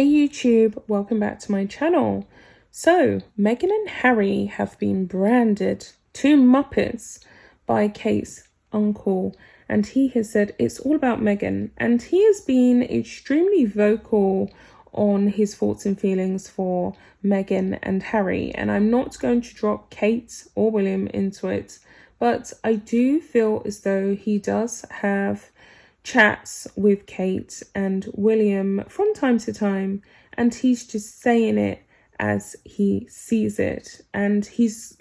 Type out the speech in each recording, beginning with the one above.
Hey YouTube, welcome back to my channel. So, Meghan and Harry have been branded two Muppets by Kate's uncle, and he has said it's all about Meghan, and he has been extremely vocal on his thoughts and feelings for Meghan and Harry, and I'm not going to drop Kate or William into it, but I do feel as though he does have chats with Kate and William from time to time, and he's just saying it as he sees it, and he's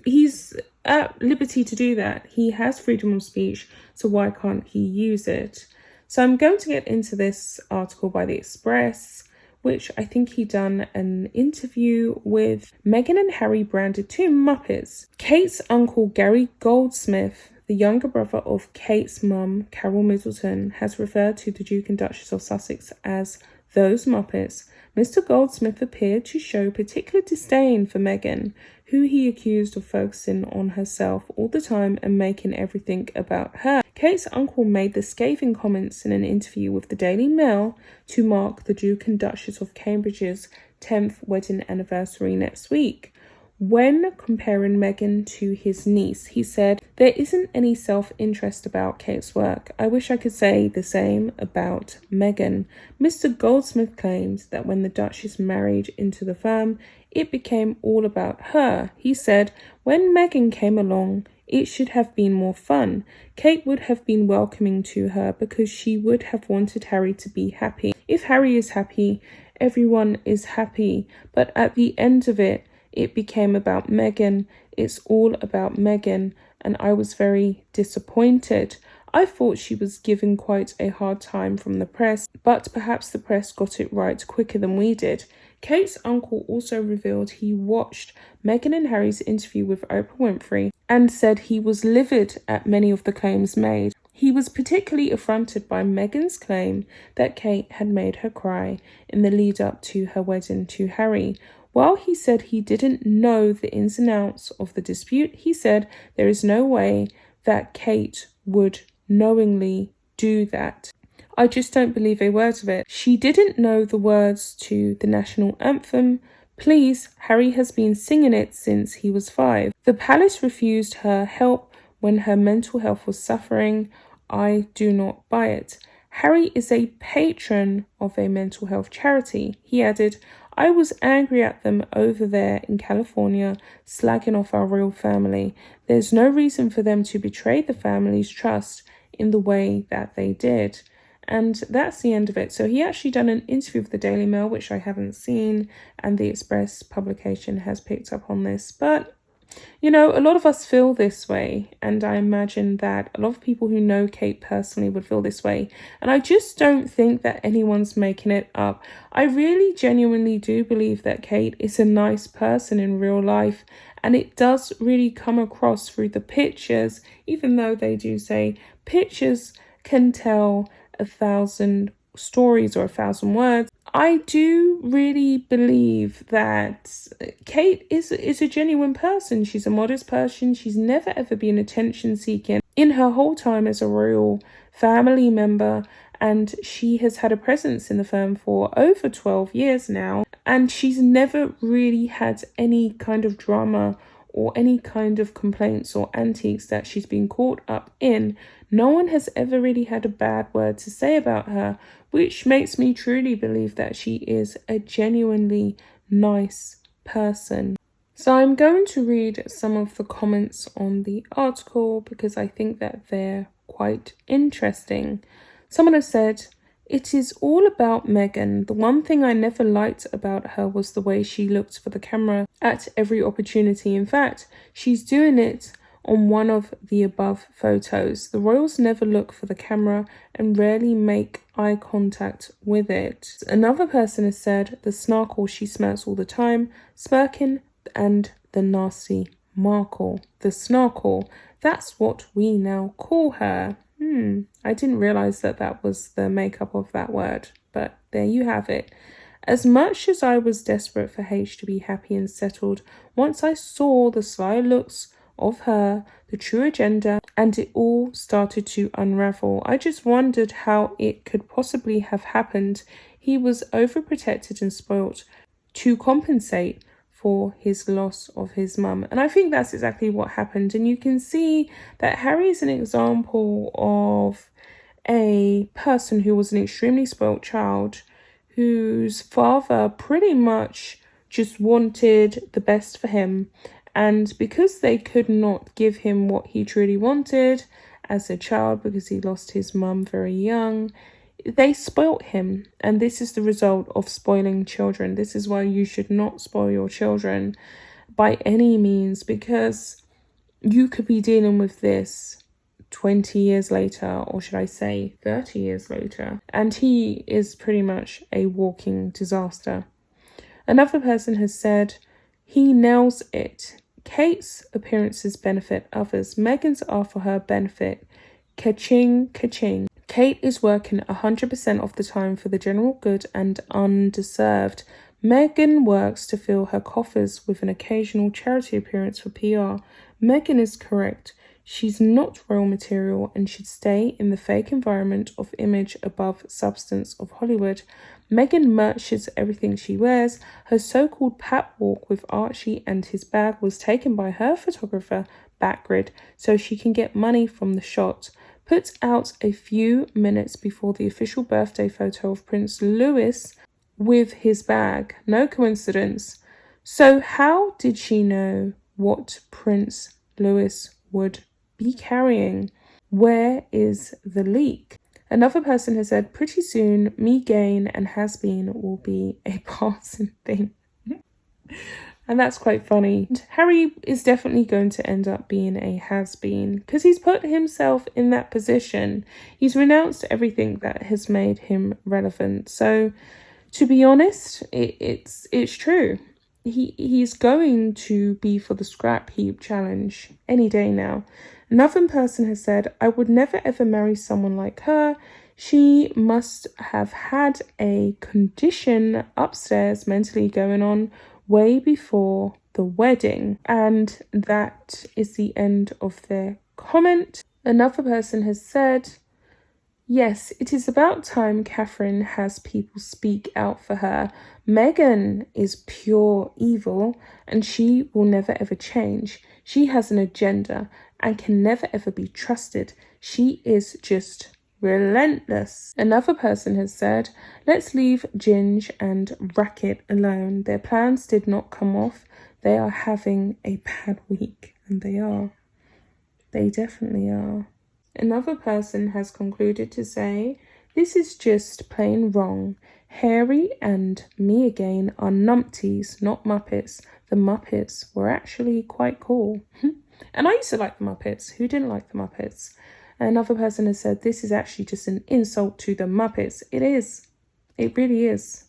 at liberty to do that. He has freedom of speech, so why can't he use it? So I'm going to get into this article by The Express, which I think he done an interview with Meghan and Harry branded two Muppets. Kate's uncle Gary Goldsmith, the younger brother of Kate's mum, Carol Middleton, has referred to the Duke and Duchess of Sussex as those Muppets. Mr. Goldsmith appeared to show particular disdain for Meghan, who he accused of focusing on herself all the time and making everything about her. Kate's uncle made the scathing comments in an interview with the Daily Mail to mark the Duke and Duchess of Cambridge's 10th wedding anniversary next week. When comparing Meghan to his niece, he said, "There isn't any self-interest about Kate's work. I wish I could say the same about Meghan." Mr. Goldsmith claimed that when the Duchess married into the firm, it became all about her. He said, "When Meghan came along, it should have been more fun. Kate would have been welcoming to her because she would have wanted Harry to be happy. If Harry is happy, everyone is happy. But at the end of it became about Meghan. It's all about Meghan, and I was very disappointed. I thought she was given quite a hard time from the press, but perhaps the press got it right quicker than we did." Kate's uncle also revealed he watched Meghan and Harry's interview with Oprah Winfrey and said he was livid at many of the claims made. He was particularly affronted by Meghan's claim that Kate had made her cry in the lead up to her wedding to Harry. While he said he didn't know the ins and outs of the dispute, he said there is no way that Kate would knowingly do that. "I just don't believe a word of it. She didn't know the words to the national anthem. Please, Harry has been singing it since he was 5. The palace refused her help when her mental health was suffering. I do not buy it. Harry is a patron of a mental health charity." He added, "I was angry at them over there in California, slagging off our royal family. There's no reason for them to betray the family's trust in the way that they did." And that's the end of it. So he actually done an interview with the Daily Mail, which I haven't seen, and the Express publication has picked up on this. But you know, a lot of us feel this way, and I imagine that a lot of people who know Kate personally would feel this way, and I just don't think that anyone's making it up. I really genuinely do believe that Kate is a nice person in real life, and it does really come across through the pictures, even though they do say pictures can tell 1,000 stories or 1,000 words. I do really believe that Kate is a genuine person. She's a modest person. She's never ever been attention seeking in her whole time as a royal family member, and she has had a presence in the firm for over 12 years now, and she's never really had any kind of drama or any kind of complaints or antiques that she's been caught up in. No one has ever really had a bad word to say about her, which makes me truly believe that she is a genuinely nice person. So I'm going to read some of the comments on the article because I think that they're quite interesting. Someone has said, "It is all about Meghan. The one thing I never liked about her was the way she looked for the camera at every opportunity. In fact, she's doing it on one of the above photos. The royals never look for the camera and rarely make eye contact with it." Another person has said, "The snarkle she smirks all the time, smirking, and the nasty Markle." The snarkle, that's what we now call her. I didn't realize that that was the makeup of that word, but there you have it. "As much as I was desperate for H to be happy and settled, once I saw the sly looks of her, the true agenda, and it all started to unravel. I just wondered how it could possibly have happened. He was overprotected and spoilt to compensate for his loss of his mum. And I think that's exactly what happened. And you can see that Harry is an example of a person who was an extremely spoilt child, whose father pretty much just wanted the best for him. And because they could not give him what he truly wanted as a child, because he lost his mum very young, they spoilt him. And this is the result of spoiling children. This is why you should not spoil your children by any means, because you could be dealing with this 20 years later, or should I say 30 years later, and he is pretty much a walking disaster. Another person has said, he nails it. Kate's appearances benefit others. Meghan's are for her benefit. Ka-ching, ka-ching. Kate is working 100% of the time for the general good and undeserved. Meghan works to fill her coffers with an occasional charity appearance for PR. Meghan is correct. She's not royal material and should stay in the fake environment of image above substance of Hollywood. Meghan merches everything she wears. Her so-called pap walk with Archie and his bag was taken by her photographer, Backgrid, so she can get money from the shot. Put out a few minutes before the official birthday photo of Prince Louis with his bag. No coincidence. So how did she know what Prince Louis would be carrying? Where is the leak? Another person has said, pretty soon Meghan and has-been will be a passing thing. And that's quite funny. Harry is definitely going to end up being a has-been because he's put himself in that position. He's renounced everything that has made him relevant. So to be honest, it's true. He's going to be for the scrap heap challenge any day now. Another person has said, I would never ever marry someone like her. She must have had a condition upstairs mentally going on way before the wedding. And that is the end of their comment. Another person has said, yes, it is about time Catherine has people speak out for her. Meghan is pure evil and she will never ever change. She has an agenda and can never ever be trusted. She is just relentless. Another person has said, let's leave Ginge and Racket alone. Their plans did not come off. They are having a bad week. And they are. They definitely are. Another person has concluded to say, this is just plain wrong. Harry and Meghan are numpties, not Muppets. The Muppets were actually quite cool. And I used to like the Muppets. Who didn't like the Muppets? Another person has said, this is actually just an insult to the Muppets. It is. It really is.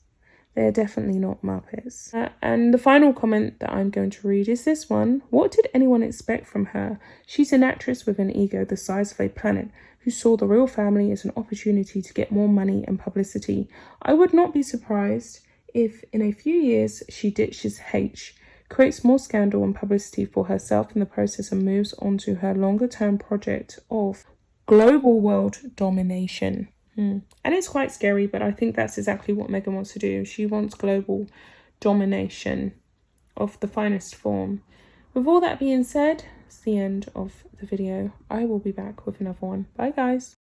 They're definitely not Muppets. And the final comment that I'm going to read is this one. What did anyone expect from her? She's an actress with an ego the size of a planet who saw the royal family as an opportunity to get more money and publicity. I would not be surprised if in a few years she ditches H, creates more scandal and publicity for herself in the process and moves on to her longer-term project of global world domination. And it's quite scary, but I think that's exactly what Meghan wants to do. She wants global domination of the finest form. With all that being said, it's the end of the video. I will be back with another one. Bye, guys.